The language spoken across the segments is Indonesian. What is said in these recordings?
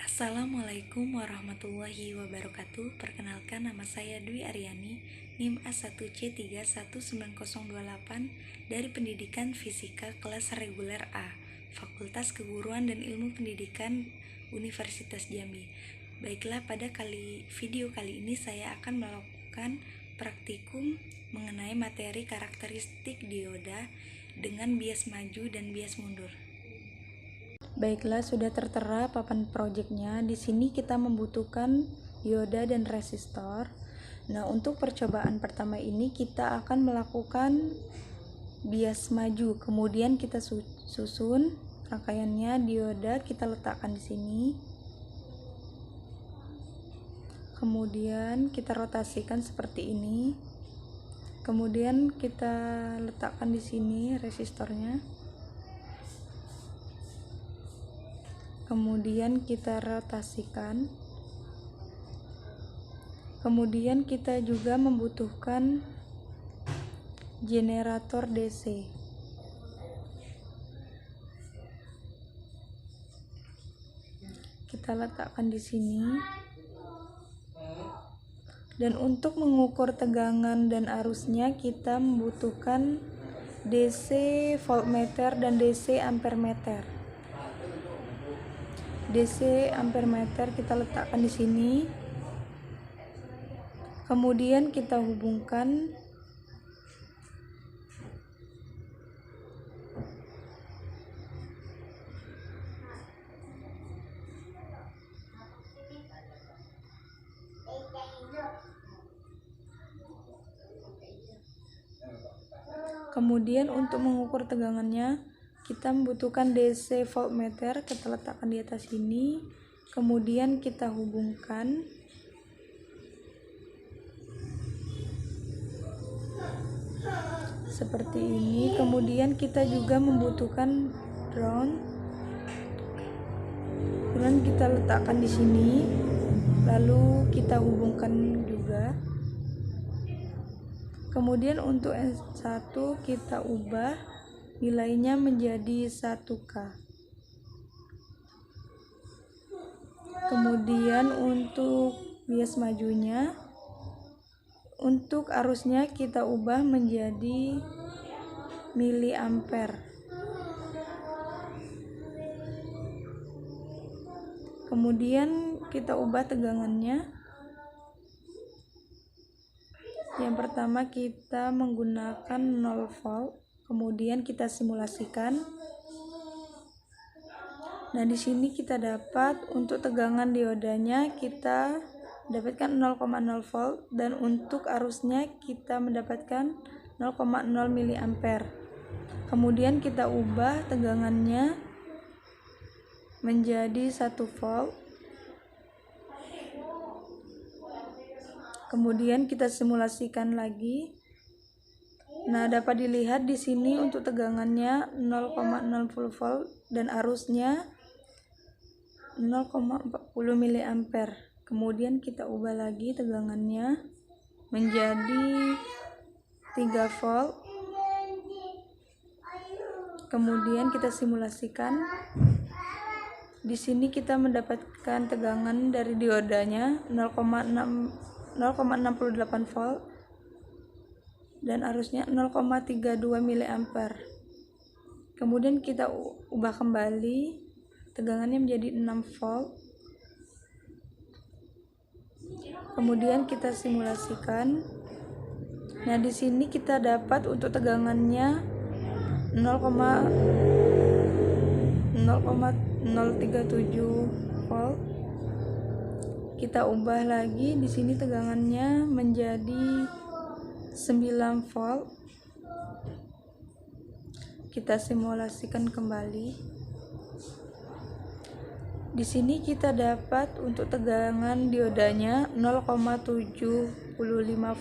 Assalamualaikum warahmatullahi wabarakatuh. Perkenalkan, nama saya Dwi Aryani, NIM A1C31908 dari Pendidikan Fisika kelas reguler A, Fakultas Keguruan dan Ilmu Pendidikan Universitas Jambi. Baiklah, pada video kali ini saya akan melakukan praktikum mengenai materi karakteristik dioda dengan bias maju dan bias mundur. Baiklah, sudah tertera papan proyeknya. Di sini kita membutuhkan dioda dan resistor. Nah, untuk percobaan pertama ini kita akan melakukan bias maju. Kemudian kita susun rangkaiannya. Dioda kita letakkan di sini. Kemudian kita rotasikan seperti ini. Kemudian kita letakkan di sini resistornya. Kemudian kita rotasikan. Kemudian kita juga membutuhkan generator DC. Kita letakkan di sini. Dan untuk mengukur tegangan dan arusnya kita membutuhkan DC voltmeter dan DC ampermeter. DC ampermeter kita letakkan di sini. Kemudian kita hubungkan untuk mengukur tegangannya kita membutuhkan DC voltmeter, kita letakkan di atas sini. Kemudian kita hubungkan. Seperti ini. Kemudian kita juga membutuhkan ground. Kemudian kita letakkan di sini. Lalu kita hubungkan juga. Kemudian untuk S1 kita ubah nilainya menjadi 1K. Kemudian untuk bias majunya, untuk arusnya kita ubah menjadi miliampere. Kemudian kita ubah tegangannya. Yang pertama kita menggunakan 0 volt. Kemudian kita simulasikan. Nah, di sini kita dapat untuk tegangan diodanya kita dapatkan 0,0 volt dan untuk arusnya kita mendapatkan 0,0 miliampere. Kemudian kita ubah tegangannya menjadi 1 volt. Kemudian kita simulasikan lagi. Nah, dapat dilihat di sini untuk tegangannya 0,60 volt dan arusnya 0,40 miliampere. Kemudian kita ubah lagi tegangannya menjadi 3 volt. Kemudian kita simulasikan. Di sini kita mendapatkan tegangan dari diodanya 0,68 volt dan arusnya 0,32 miliampere. Kemudian kita ubah kembali tegangannya menjadi 6 volt. Kemudian kita simulasikan. Nah, di sini kita dapat untuk tegangannya 0,037 volt. Kita ubah lagi di sini tegangannya menjadi 9 volt. Kita simulasikan kembali. Di sini kita dapat untuk tegangan diodanya 0,75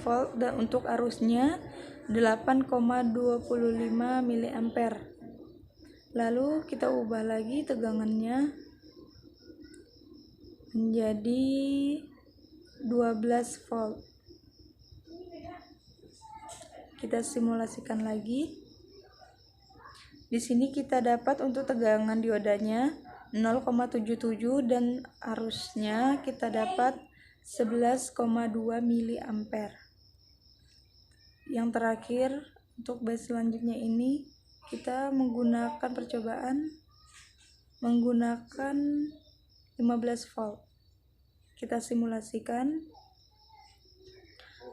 volt dan untuk arusnya 8,25 miliampere. Lalu kita ubah lagi tegangannya menjadi 12 volt. Kita simulasikan lagi. Di sini kita dapat untuk tegangan diodanya 0,77 dan arusnya kita dapat 11,2 mA. Yang terakhir, untuk base selanjutnya ini kita menggunakan percobaan menggunakan 15 volt. Kita simulasikan.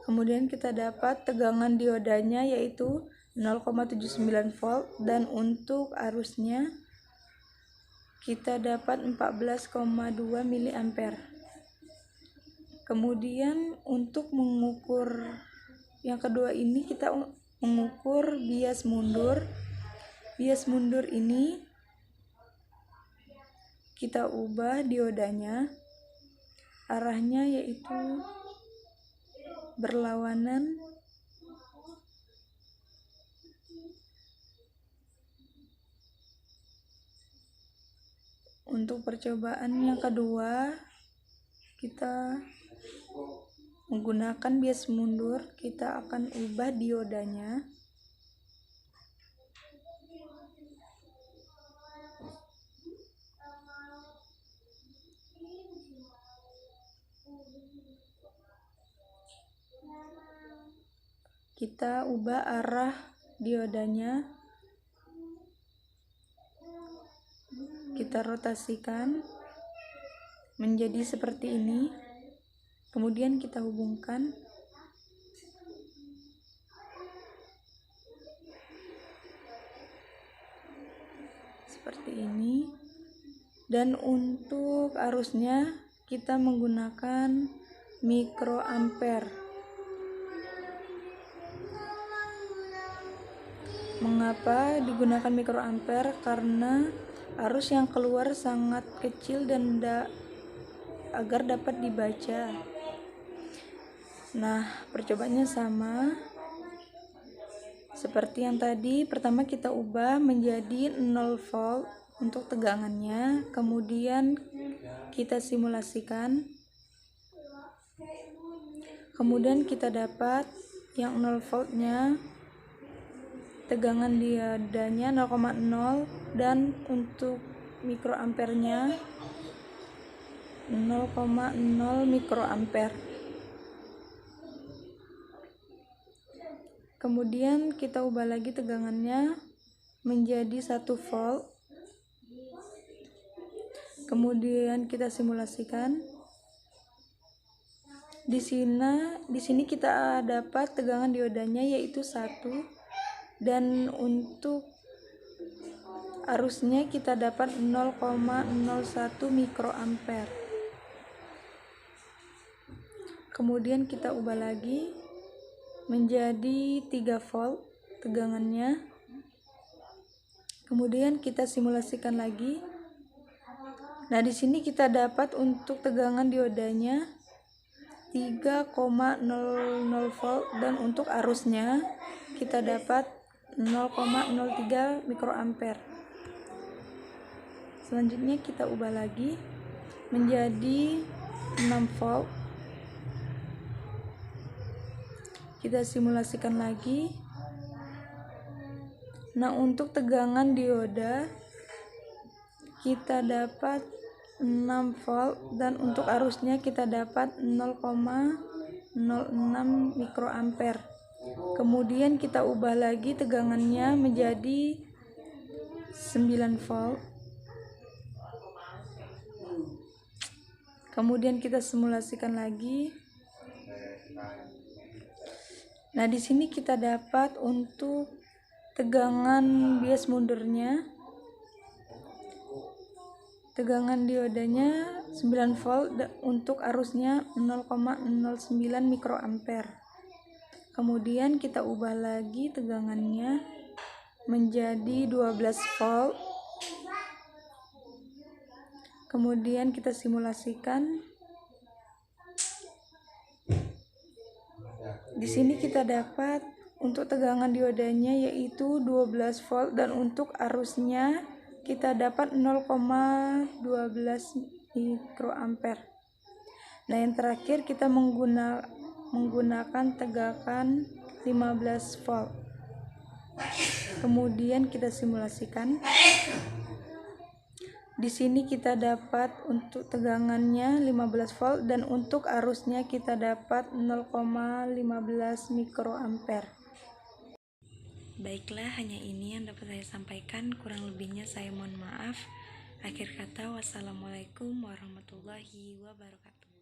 Kemudian kita dapat tegangan diodanya yaitu 0,79 volt dan untuk arusnya kita dapat 14,2 mA. Kemudian untuk mengukur yang kedua ini kita mengukur bias mundur. Bias mundur ini kita ubah diodanya, arahnya yaitu berlawanan untuk percobaan yang kedua. Kita menggunakan bias mundur, kita akan ubah diodanya. Kita ubah arah diodanya, kita rotasikan menjadi seperti ini. Kemudian kita hubungkan. Seperti ini. Dan untuk arusnya kita menggunakan mikroampere. Mengapa digunakan mikroampere? Karena arus yang keluar sangat kecil dan agar dapat dibaca. Nah, percobaannya sama seperti yang tadi. Pertama kita ubah menjadi 0 volt untuk tegangannya, kemudian kita simulasikan. Kemudian kita dapat yang 0 voltnya tegangan diodanya 0,0 dan untuk mikroampernya 0,0 mikroampere. Kemudian kita ubah lagi tegangannya menjadi 1 volt. Kemudian kita simulasikan. Di sini kita dapat tegangan diodanya yaitu 1 dan untuk arusnya kita dapat 0,01 mikroampere. Kemudian kita ubah lagi menjadi 3 volt tegangannya. Kemudian kita simulasikan lagi. Nah, di sini kita dapat untuk tegangan diodanya 3,00 volt dan untuk arusnya kita dapat 0,03 mikroampere. Selanjutnya kita ubah lagi menjadi 6 volt. Kita simulasikan lagi. Nah, untuk tegangan dioda kita dapat 6 volt dan untuk arusnya kita dapat 0,06 mikroampere. Kemudian kita ubah lagi tegangannya menjadi 9 volt. Kemudian kita simulasikan lagi. Nah, di sini kita dapat untuk tegangan bias mundurnya, tegangan diodanya 9 volt untuk arusnya 0,09 mikroampere. Kemudian kita ubah lagi tegangannya menjadi 12 volt. Kemudian kita simulasikan. Di sini kita dapat untuk tegangan diodanya yaitu 12 volt dan untuk arusnya kita dapat 0,12 mikroampere. Nah, yang terakhir kita menggunakan tegangan 15 volt. Kemudian kita simulasikan. Di sini kita dapat untuk tegangannya 15 volt dan untuk arusnya kita dapat 0,15 mikroampere. Baiklah, hanya ini yang dapat saya sampaikan, kurang lebihnya saya mohon maaf. Akhir kata, wassalamualaikum warahmatullahi wabarakatuh.